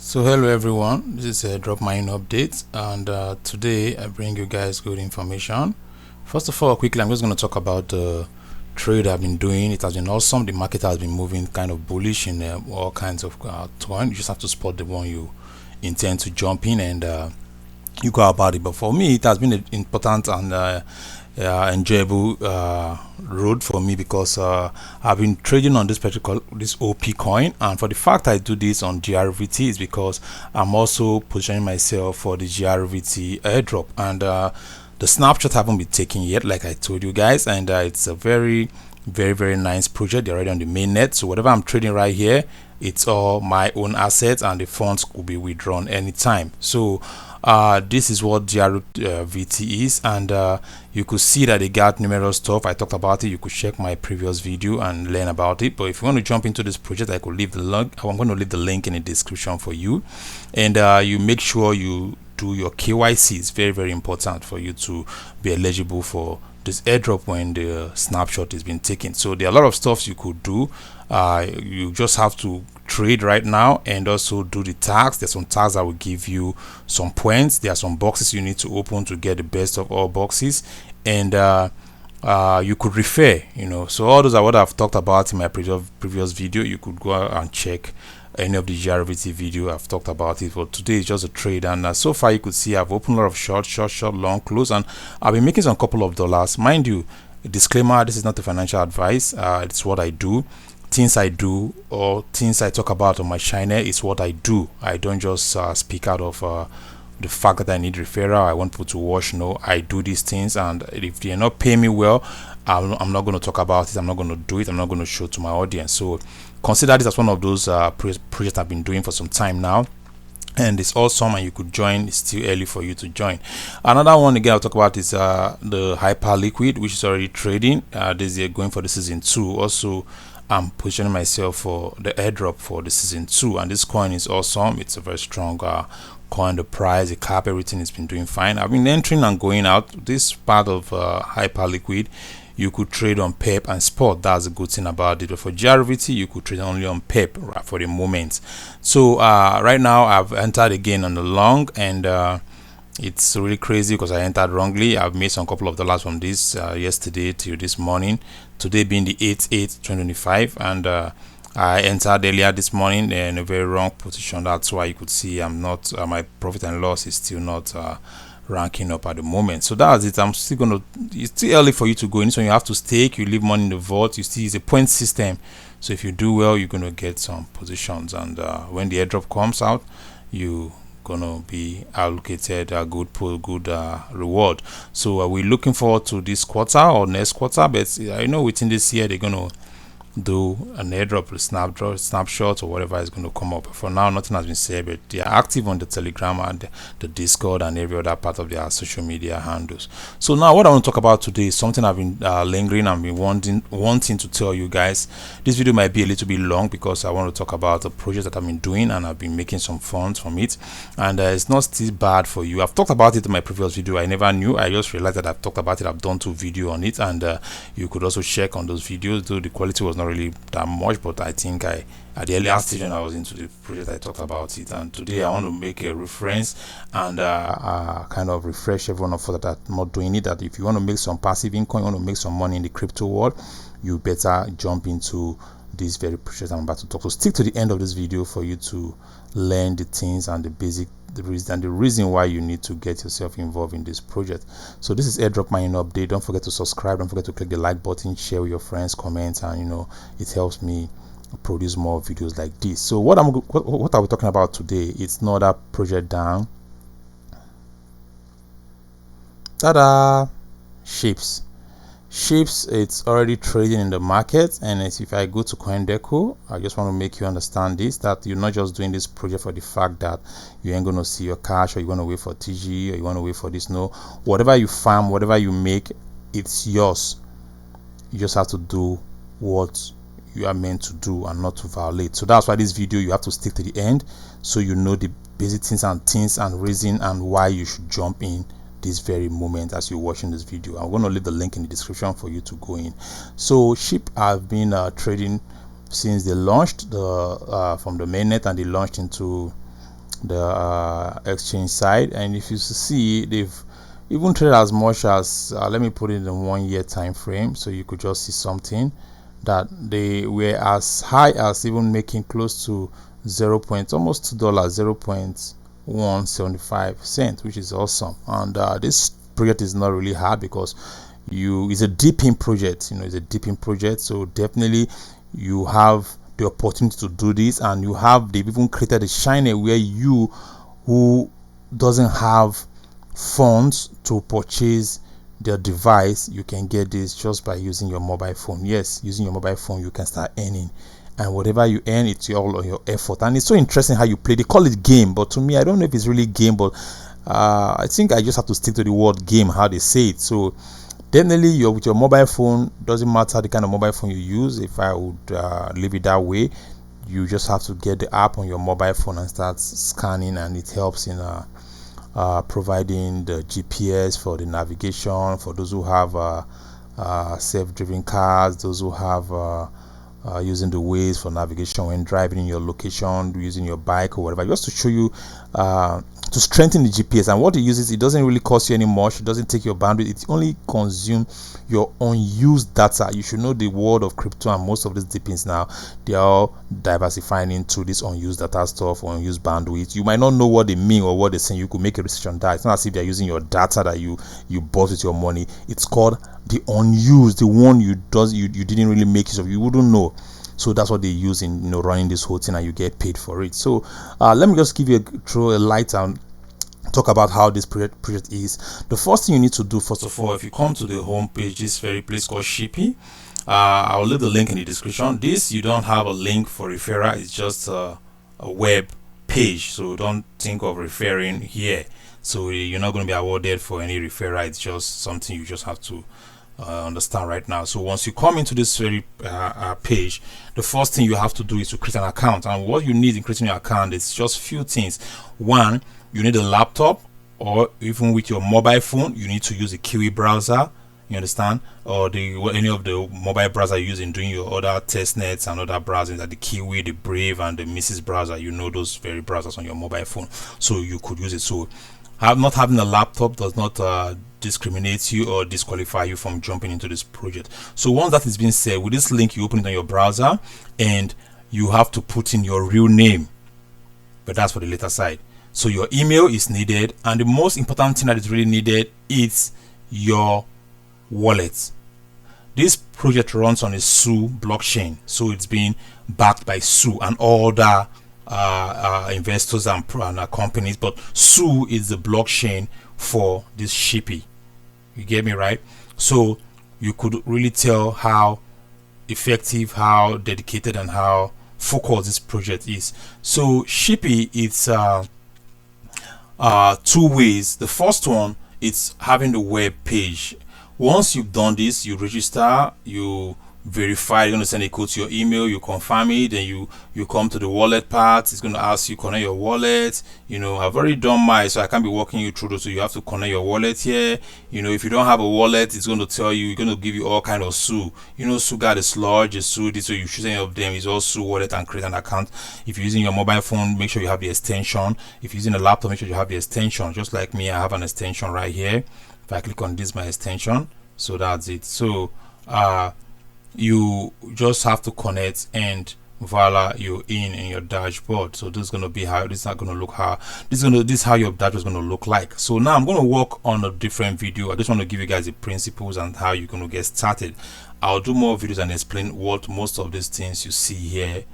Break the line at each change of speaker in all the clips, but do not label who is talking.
So hello everyone, this is Airdrop mining update, and today I bring you guys good information. First of all, quickly I'm just going to talk about the trade I've been doing. It has been awesome. The market has been moving kind of bullish in all kinds of coin. You just have to spot the one you intend to jump in, and you go about it. But for me, it has been an important and enjoyable road for me, because I've been trading on this OP coin, and for the fact I do this on GRVT is because I'm also positioning myself for the GRVT airdrop, and the snapshot haven't been taken yet, like I told you guys, and it's a very nice project. They're already on the mainnet, so whatever I'm trading right here, it's all my own assets, and the funds could be withdrawn anytime. So this is what GRVT is, and you could see that they got numerous stuff. I talked about it. You could check my previous video and learn about it. But if you want to jump into this project, I could leave the link. I'm going to leave the link in the description for you, and you make sure you do your KYC. It's very important for you to be eligible for this airdrop when the snapshot is being taken. So there are a lot of stuff you could do. You just have to trade right now and also do the tags. There's some tags that will give you some points. There are some boxes you need to open to get the best of all boxes, and you could refer, so all those are what I've talked about in my previous video. You could go and check any of the GRVT video. I've talked about it, but today is just a trade, and so far you could see I've opened a lot of short, long, close, and I've been making some couple of dollars. Mind you, disclaimer, this is not a financial advice. It's what I do. Things I do or things I talk about on my channel is what I do. I don't just speak out of the fact that I need referral, I want people to watch. No, I do these things, and if they're not paying me well, I'm not going to talk about it. I'm not going to do it. I'm not going to show to my audience. So consider this as one of those projects I've been doing for some time now, and it's awesome, and you could join. It's still early for you to join. Another one again I'll talk about is the hyper liquid, which is already trading. This year going for the season 2. Also, I'm positioning myself for the airdrop for the season 2, and this coin is awesome. It's a very strong coin. The price, the cap, everything has been doing fine. I've been entering and going out. This part of hyper liquid, you could trade on PEP and spot. That's a good thing about it. But for GRVT, you could trade only on PEP for the moment. So right now I've entered again on the long, and it's really crazy because I entered wrongly. I've made some couple of dollars from this yesterday to this morning, today being the 8/8/2025, and I entered earlier this morning in a very wrong position. That's why you could see I'm not my profit and loss is still not ranking up at the moment. So that's it. I'm still gonna, it's still early for you to go in. So you have to stake, you leave money in the vault. You see, it's a point system, so if you do well, you're gonna get some positions, and when the airdrop comes out, you gonna be allocated a good reward. So we're looking forward to this quarter or next quarter, but I know within this year they're gonna do an airdrop, a snapshot or whatever is going to come up. For now, nothing has been said, but they are active on the Telegram and the Discord and every other part of their social media handles. So now what I want to talk about today is something I've been lingering and been wanting to tell you guys. This video might be a little bit long because I want to talk about the project that I've been doing, and I've been making some funds from it, and it's not still bad for you. I've talked about it in my previous video. I never knew. I just realized that I've talked about it. I've done 2 videos on it, and you could also check on those videos, though the quality was not really that much, but I think at the earlier stage when I was into the project, I talked about it. And today I want to make a reference and kind of refresh everyone for that I'm not doing it, that if you want to make some passive income, you want to make some money in the crypto world, you better jump into this very project I'm about to talk. So stick to the end of this video for you to learn the things and the reason why you need to get yourself involved in this project. So this is Airdrop mining update. Don't forget to subscribe, don't forget to click the like button, share with your friends, comment, and it helps me produce more videos like this. So what are we talking about today? It's another project down. Ta-da! Ships, it's already trading in the market, and if I go to CoinDeco, I just want to make you understand this, that you're not just doing this project for the fact that you ain't going to see your cash, or you want to wait for TG, or you want to wait for this. No, whatever you farm, whatever you make, it's yours. You just have to do what you are meant to do and not to violate. So that's why this video, you have to stick to the end, so you know the basic things and reason and why you should jump in this very moment as you're watching this video. I'm going to leave the link in the description for you to go in. So Chirp have been trading since they launched from the mainnet, and they launched into the exchange side. And if you see, they've even traded as much as let me put it in a 1 year time frame, so you could just see something that they were as high as even making close to almost $2, 0.175 cents, which is awesome. And this project is not really hard because it's a dipping project. It's a dipping project, so definitely you have the opportunity to do this. And they've even created a channel where you who doesn't have funds to purchase their device, you can get this just by using your mobile phone. Yes, using your mobile phone, you can start earning, and whatever you earn, it's all on your effort. And it's so interesting how you play. They call it game, but to me, I don't know if it's really game, but I think I just have to stick to the word game, how they say it. So definitely, with your mobile phone, doesn't matter the kind of mobile phone you use. If I would leave it that way, you just have to get the app on your mobile phone and start scanning, and it helps in providing the GPS for the navigation for those who have self-driven cars, those who have using the Waze for navigation when driving in your location, using your bike or whatever, just to show you to strengthen the GPS. And what it uses, it doesn't really cost you any much. It doesn't take your bandwidth. It only consumes your unused data. You should know the world of crypto, and most of these deepins now, they are all diversifying into this unused data stuff or unused bandwidth. You might not know what they mean or what they're saying. You could make a research on that. It's not as if they're using your data that you bought with your money. It's called the unused, the one you didn't really make use of. You wouldn't know. So that's what they use in running this whole thing, and you get paid for it. So let me just throw a light and talk about how this project is. The first thing you need to do, first of all, if you come to the home page, this very place called Shippy, I'll leave the link in the description. You don't have a link for referral. It's just a web page, so don't think of referring here. So you're not going to be awarded for any referral. It's just something you just have to understand right now. So once you come into this very page, the first thing you have to do is to create an account. And what you need in creating your account is just few things. One, you need a laptop, or even with your mobile phone, you need to use a Kiwi browser. You understand? Or any of the mobile browser you use in doing your other test nets and other browsing, like the Kiwi, the Brave, and the Mrs. browser. Those very browsers on your mobile phone, so you could use it. So not having a laptop does not discriminate you or disqualify you from jumping into this project. So once that is being said, with this link, you open it on your browser, and you have to put in your real name, but that's for the later side. So your email is needed, and the most important thing that is really needed is your wallet. This project runs on a SU blockchain, so it's being backed by SU and all the investors and companies, but SU is the blockchain for this Shippy. You get me right? So you could really tell how effective, how dedicated, and how focused this project is. So Shippy, it's two ways. The first one, it's having the web page. Once you've done this, you register, you verify, you're going to send a code to your email, you confirm it, then you come to the wallet part. It's going to ask you connect your wallet. I've already done mine, so I can't be walking you through those. So you have to connect your wallet here. If you don't have a wallet, it's going to tell you, going to give you all kind of SU. SU got a sludge, a SU this, so you choose any of them. It's all SU wallet, and create an account. If you're using your mobile phone, make sure you have the extension. If you're using a laptop, make sure you have the extension. Just like me, I have an extension right here. If I click on this, my extension, so that's it. So you just have to connect, and voila, you're in your dashboard. So this is going to be how this is not going to look. This is how your dashboard is going to look like. So now I'm going to work on a different video. I just want to give you guys the principles and how you're going to get started. I'll do more videos and explain what most of these things you see here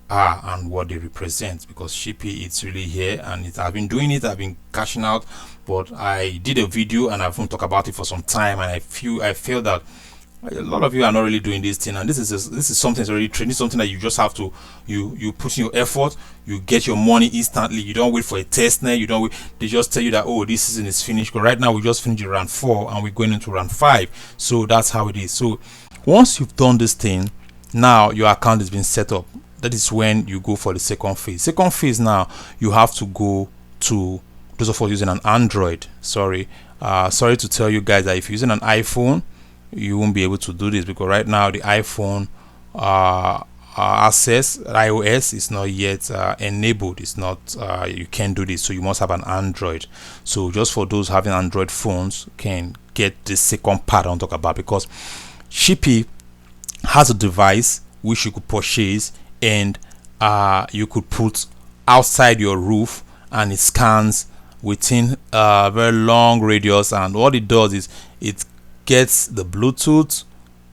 are and what they represent, because Shippy, it's really here, and I've been doing it, I've been cashing out, but I did a video and I've been talking about it for some time, and I feel that a lot of you are not really doing this thing, and this is something that's already training, something that you just have to you put in your effort, you get your money instantly. You don't wait for a test net, you don't wait. They just tell you that, oh, this season is finished. But right now we just finished round 4 and we're going into round 5. So that's how it is. So once you've done this thing, now your account has been set up. That is when you go for the second phase. Second phase, now you have to go to those of us using an Android. Sorry to tell you guys that if you're using an iPhone, you won't be able to do this, because right now the iPhone access. iOS is not yet enabled. It's not you can't do this, so you must have an Android. So just for those having Android phones can get the second part I want to talk about, because Chirp has a device which you could purchase and you could put outside your roof, and it scans within a very long radius, and what it does is it gets the Bluetooth,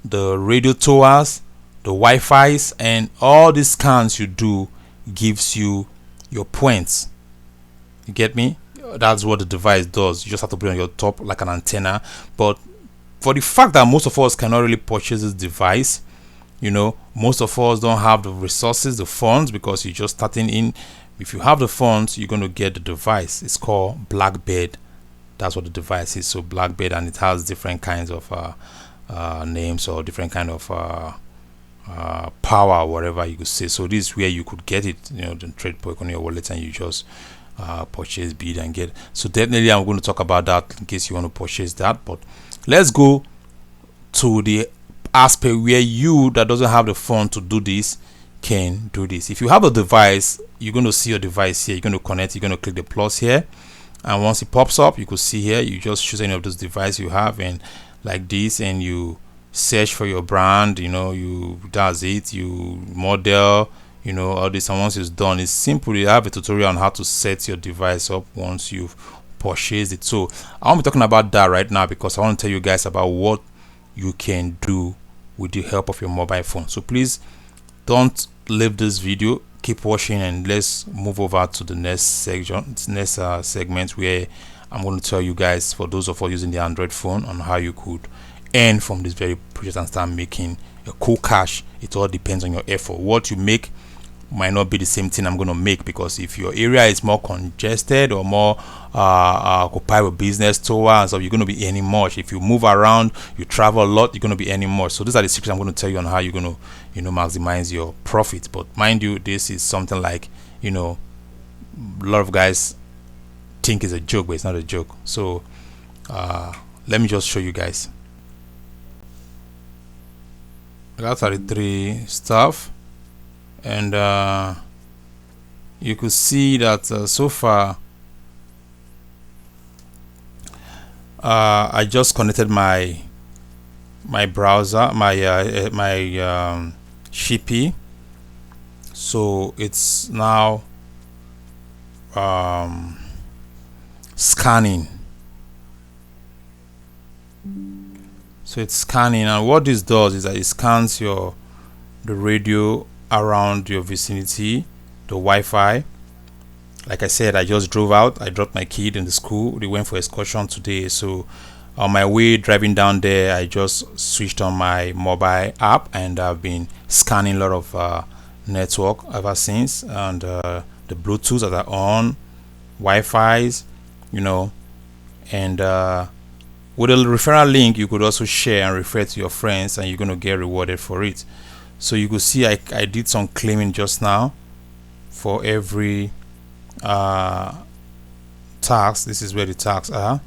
the radio towers, the Wi-Fi's, and all these scans you do gives you your points. You get me? That's what the device does. You just have to put it on your top like an antenna. But for the fact that most of us cannot really purchase this device, you know, most of us don't have the resources, the funds, because you're just starting in. If you have the funds, you're going to get the device. It's called Blackbird. That's what the device is. So Blackbird, and it has different kinds of names, or different kind of power, whatever you could say. So this is where you could get it, you know, the trade point on your wallet, and you just purchase, bid, and get. So definitely I'm going to talk about that in case you want to purchase that. But let's go to the aspect where you that doesn't have the phone to do this can do this. If you have a device, you're going to see your device here. You're going to connect. You're going to click the plus here, and once it pops up, you could see here. You just choose any of those devices you have, and like this, and you search for your brand. You know, you does it. You model. You know, all this, and once it's done, it's simple. You have a tutorial on how to set your device up once you've purchased it. So I won't be talking about that right now, because I want to tell you guys about what you can do with the help of your mobile phone. So please don't leave this video, keep watching, and let's move over to the next section, segment, where I'm going to tell you guys, for those of us using the Android phone, on how you could earn from this very project and start making a cool cash. It all depends on your effort. What you make might not be the same thing I'm going to make, because if your area is more congested or more occupied with business tour and stuff, you're going to be earning much. If you move around, you travel a lot, you're going to be earning more. So these are the secrets I'm going to tell you on how you're going to, you know, maximize your profit. But mind you, this is something like, you know, a lot of guys think it's a joke, but it's not a joke. So let me just show you guys. That's the three stuff. And you could see that so far I just connected my browser, my Chirp. So it's now scanning. So it's scanning, and what this does is that it scans the radio around your vicinity, the Wi-Fi. Like I said, I just drove out. I dropped my kid in the school. They went for excursion today. So on my way driving down there, I just switched on my mobile app, and I've been scanning a lot of network ever since, and the Bluetooth that are on, Wi-Fi's, you know, and with a referral link, you could also share and refer to your friends, and you're going to get rewarded for it. So you could see I did some claiming just now for every tax. This is where the tax are.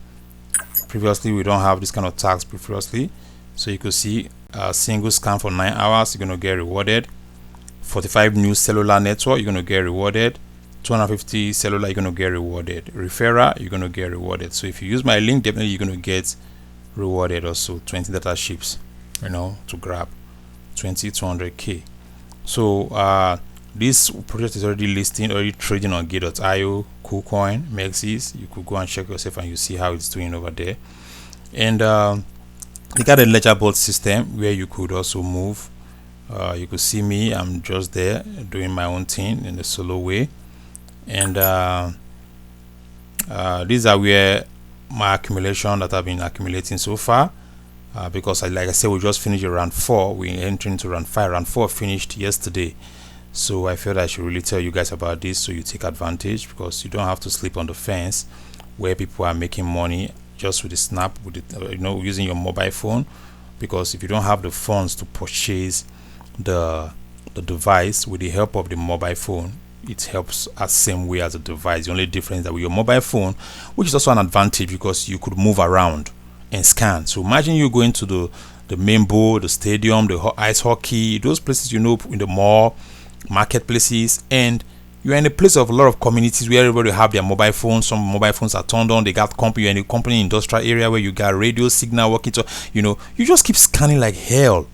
Previously, we don't have this kind of tax previously. So you could see a single scan for 9 hours, you're going to get rewarded. 45 new cellular network, you're going to get rewarded. 250 cellular, you're going to get rewarded. Referral, you're going to get rewarded. So if you use my link, definitely you're going to get rewarded also. 20 data ships, you know, to grab 200K. So this project is already listing, already trading on Gate.io, KuCoin, Mexis. You could go and check yourself, and you see how it's doing over there. And they got a ledger board system where you could also move. You could see me, I'm just there doing my own thing in the solo way. And these are where my accumulation that I've been accumulating so far. Because like I said, we just finished round 4. We're entering into round 5. Round 4 finished yesterday, so I felt I should really tell you guys about this, so you take advantage, because you don't have to sleep on the fence where people are making money just with the snap, with it, you know, using your mobile phone. Because if you don't have the funds to purchase the device with the help of the mobile phone, it helps as same way as a device. The only difference is that with your mobile phone, which is also an advantage, because you could move around and scan. So imagine you going to the main bowl, the stadium, the ice hockey, those places, you know, in the mall, marketplaces, and you're in a place of a lot of communities where everybody have their mobile phones. Some mobile phones are turned on. They got company. You're in a company industrial area where you got radio signal working. So you know, you just keep scanning like hell,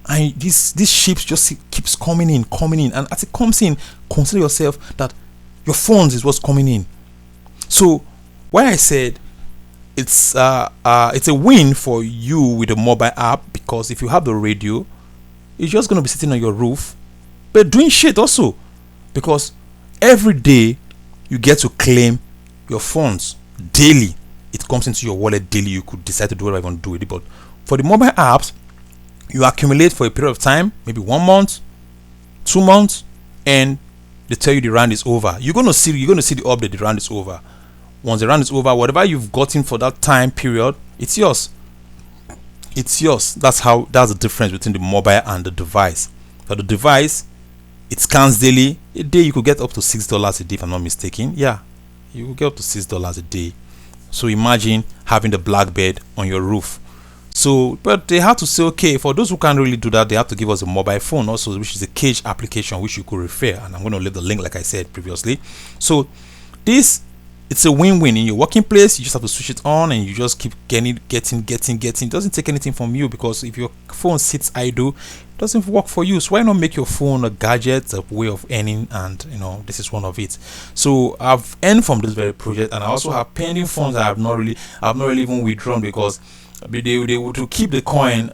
and these ships just keeps coming in, and as it comes in, consider yourself that your phones is what's coming in. So why I said it's a win for you with the mobile app, because if you have the radio, it's just gonna be sitting on your roof, but doing shit also, because every day you get to claim your funds daily. It comes into your wallet daily. You could decide to do whatever you want to do with it, but for the mobile apps, you accumulate for a period of time, maybe 1 month, 2 months, and they tell you the round is over. You're gonna see the update. The round is over. Once the round is over, whatever you've gotten for that time period, it's yours. It's yours. That's the difference between the mobile and the device. For the device, it scans daily. A day you could get up to $6 a day, if I'm not mistaken. Yeah, you will get up to $6 a day. So imagine having the Blackbird on your roof. So, but they have to say, okay, for those who can't really do that, they have to give us a mobile phone also, which is a Kage application, which you could refer. And I'm going to leave the link, like I said previously. So it's a win-win. In your working place, you just have to switch it on, and you just keep getting. It doesn't take anything from you, because if your phone sits idle, it doesn't work for you. So why not make your phone a gadget, a way of earning? And you know, this is one of it. So I've earned from this very project, and I also have pending funds that I've not really even withdrawn, because they would to keep the coin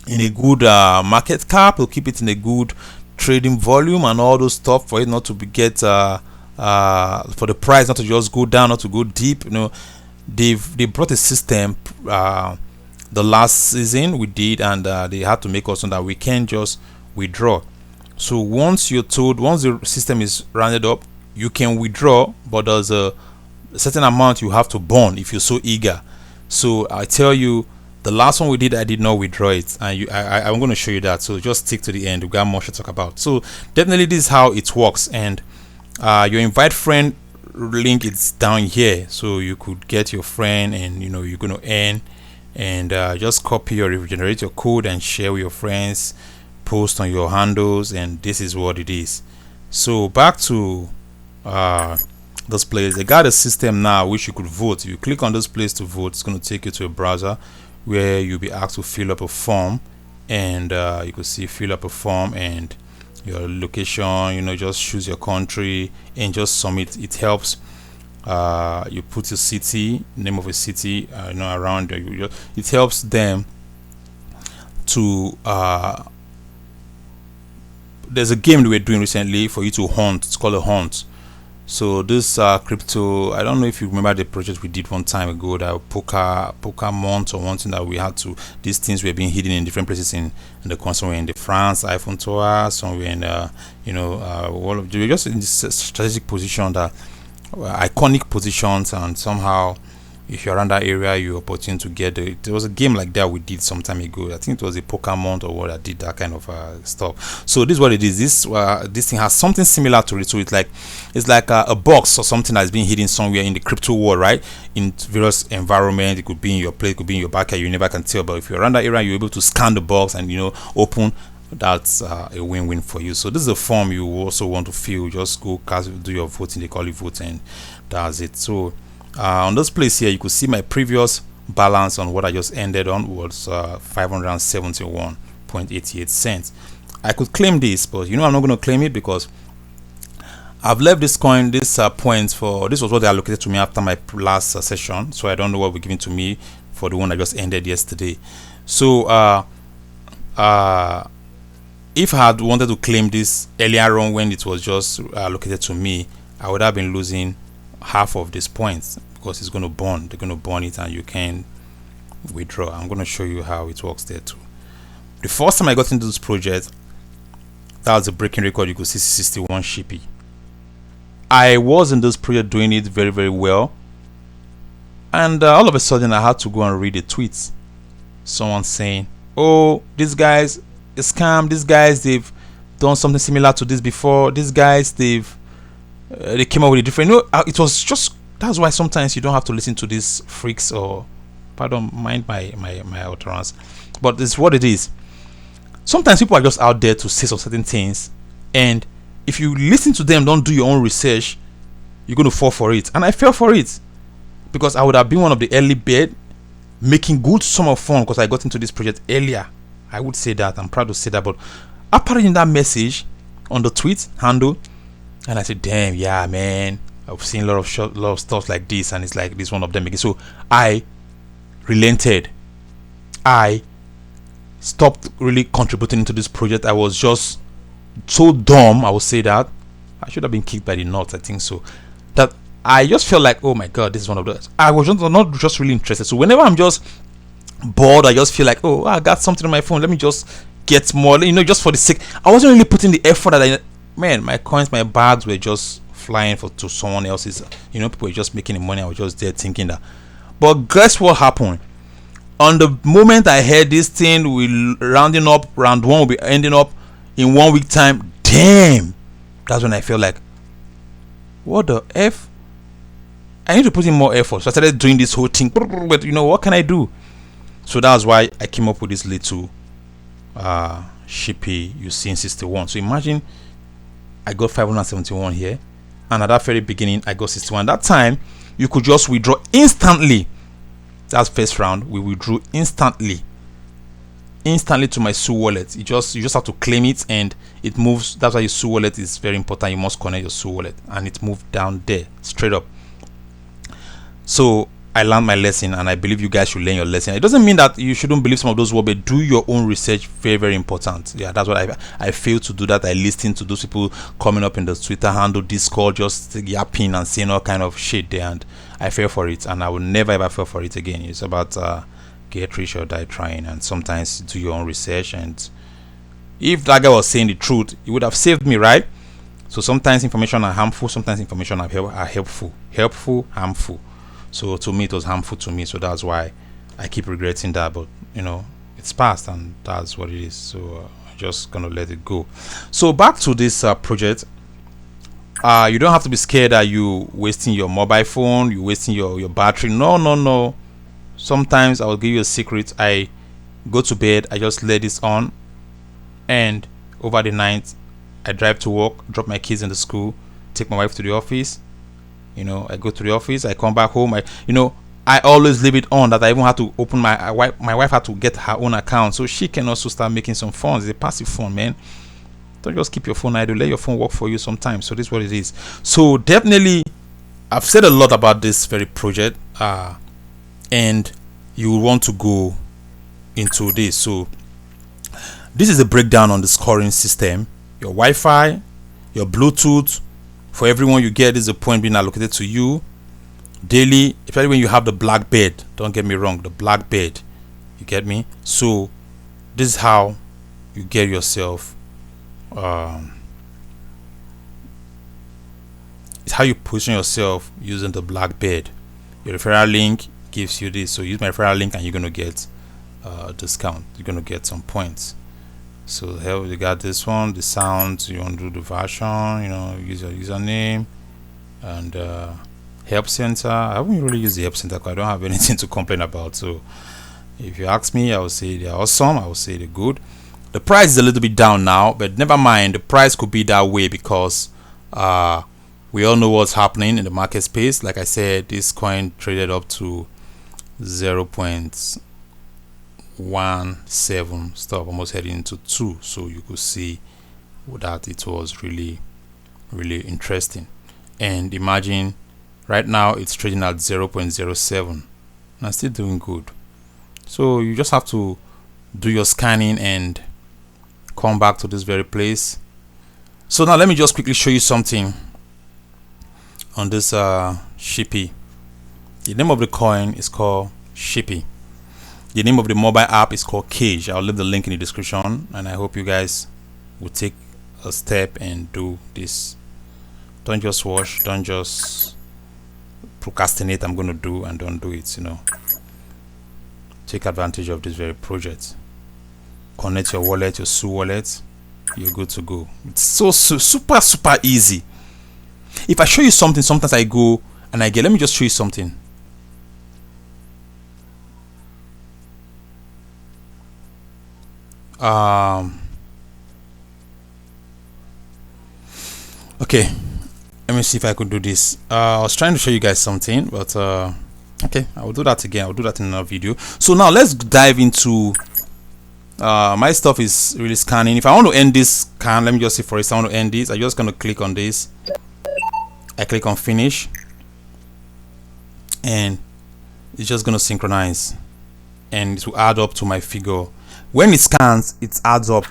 in a good market cap, to keep it in a good trading volume and all those stuff, for it not to get for the price not to just go down, not to go deep. You know, they brought a system the last season we did, and they had to make us know that we can't just withdraw. So once the system is rounded up, you can withdraw, but there's a certain amount you have to burn if you're so eager. So I tell you, the last one we did, I did not withdraw it, and I'm going to show you that. So just stick to the end. We got more to talk about. So definitely this is how it works. And your invite friend link is down here, so you could get your friend, and you know, you're going to earn. And just copy or generate your code and share with your friends, post on your handles, and this is what it is. So back to this place. They got a system now which you could vote. If you click on this place to vote, it's going to take you to a browser where you'll be asked to fill up a form, and you could see fill up a form and your location, you know, just choose your country and just submit. It helps. You put your city, name of a city, you know, around you. It helps them to there's a game that we're doing recently for you to hunt. It's called a hunt. So this crypto, I don't know if you remember the project we did one time ago, that poker month, or one thing that we had to, these things were being hidden in different places in the country. Somewhere in the France iPhone tour, somewhere in you know, all of, we're just in this strategic position, that iconic positions, and somehow if you're around that area, you're opportunity to get it. There was a game like that we did some time ago. I think it was a poker month or what, that did that kind of stuff. So this is what it is. This thing has something similar to it. So it's like a box or something that's being hidden somewhere in the crypto world, right? In various environments. It could be in your place, it could be in your backyard. You never can tell. But if you're around that area, you're able to scan the box and, you know, open. That's a win-win for you. So this is a form you also want to fill. Just go cast, do your voting. They call it vote, and that's it. So on this place here, you could see my previous balance on what I just ended on was 571.88 cents. I could claim this, but you know, I'm not going to claim it, because I've left this coin, this points, for this was what they allocated to me after my last session. So I don't know what we're giving to me for the one I just ended yesterday. So if I had wanted to claim this earlier on when it was just allocated to me, I would have been losing half of these points, because it's going to burn. They're going to burn it, and you can withdraw. I'm going to show you how it works there too. The first time I got into this project, that was a breaking record. You could see 61 shippy. I was in this project doing it very, very well, and all of a sudden I had to go and read a tweet. Someone saying, "Oh, these guys, a scam. These guys, they've done something similar to this before. These guys, they came up with a different." No, it was just, that's why sometimes you don't have to listen to these freaks or Pardon, mind my utterance, but it's what it is. Sometimes people are just out there to say some certain things, and if you listen to them, don't do your own research, you're going to fall for it. And I fell for it because I would have been one of the early bird, making good sum of fun because I got into this project earlier. I would say that. I'm proud to say that. But after reading that message on the tweet handle, and I said, damn, yeah, man, I've seen a lot of stuff like this, and it's like this one of them again. So I relented. I stopped really contributing to this project. I was just so dumb, I would say that. I should have been kicked by the nuts, I think so. That I just felt like, oh my god, this is one of those. I was not just really interested. So whenever I'm just bored, I just feel like, oh, I got something on my phone, let me just get more, just for the sake. I wasn't really putting the effort that man, my coins, my bags were just flying to someone else's. People were just making the money. I was just there thinking that. But guess what happened? On the moment I heard this thing, we rounding up, round one will be ending up in 1 week time. Damn, that's when I felt like, what the F? I need to put in more effort. So I started doing this whole thing. But what can I do? So that's why I came up with this little Shippy you see in 61. So imagine I got 571 here, and at that very beginning I got 61. That time you could just withdraw instantly. That's first round. We withdrew instantly to my Su wallet. You just have to claim it, and it moves. That's why your Su wallet is very important. You must connect your Su wallet, and it moved down there straight up. So I learned my lesson, and I believe you guys should learn your lesson. It doesn't mean that you shouldn't believe some of those words, but do your own research. Very, very important. Yeah, that's what I failed to do. That I listened to those people coming up in the Twitter handle, Discord, just yapping and saying all kind of shit there, and I fell for it, and I will never ever fall for it again. It's about get rich or die trying, and sometimes do your own research. And if that guy was saying the truth, it would have saved me, right? So sometimes information are harmful, sometimes information are helpful. Harmful. So to me, it was harmful to me. So that's why I keep regretting that. But it's past, and that's what it is. So I'm just gonna let it go. So back to this project. You don't have to be scared that you wasting your mobile phone, you wasting your battery. No. Sometimes I will give you a secret. I go to bed, I just let this on, and over the night I drive to work, drop my kids in the school, take my wife to the office. I go to the office, I come back home. I always leave it on. That I even had to open my wife had to get her own account so she can also start making some funds. It's a passive fund, man. Don't just keep your phone idle. Let your phone work for you sometimes. So this is what it is. So definitely, I've said a lot about this very project, and you want to go into this. So this is a breakdown on the scoring system. Your Wi-Fi, your Bluetooth. For everyone you get, is a point being allocated to you daily, especially when you have the black bed. Don't get me wrong, the black bed, you get me? So this is how you get yourself it's how you position yourself using the black bed. Your referral link gives you this, so use my referral link and you're gonna get a discount. You're gonna get some points. So here you got this one, the sounds, you want to do the version, use your username, and help center. I haven't really used the help center because I don't have anything to complain about. So if you ask me, I would say they're awesome. I would say they're good. The price is a little bit down now, but never mind. The price could be that way because we all know what's happening in the market space. Like I said, this coin traded up to 0.17 stuff, almost heading into 2. So you could see that it was really interesting. And imagine right now it's trading at 0.07 and still doing good. So you just have to do your scanning and come back to this very place. So now let me just quickly show you something on this Shippy. The name of the coin is called Shippy. The name of the mobile app is called Kage. I'll leave the link in the description, and I hope you guys will take a step and do this. Don't just watch, don't just procrastinate. I'm going to do and don't do it. Take advantage of this very project. Connect your wallet, your Su wallet, you're good to go. It's so super easy. If I show you something, sometimes I go and I get, let me just show you something. Okay, let me see if I could do this. I was trying to show you guys something, but okay, I will do that again. I'll do that in another video. So now let's dive into my stuff is really scanning. If I want to end this scan, let me just say, for instance, I want to end this. I'm just going to click on this. I click on finish, and it's just going to synchronize, and it will add up to my figure. When it scans, it adds up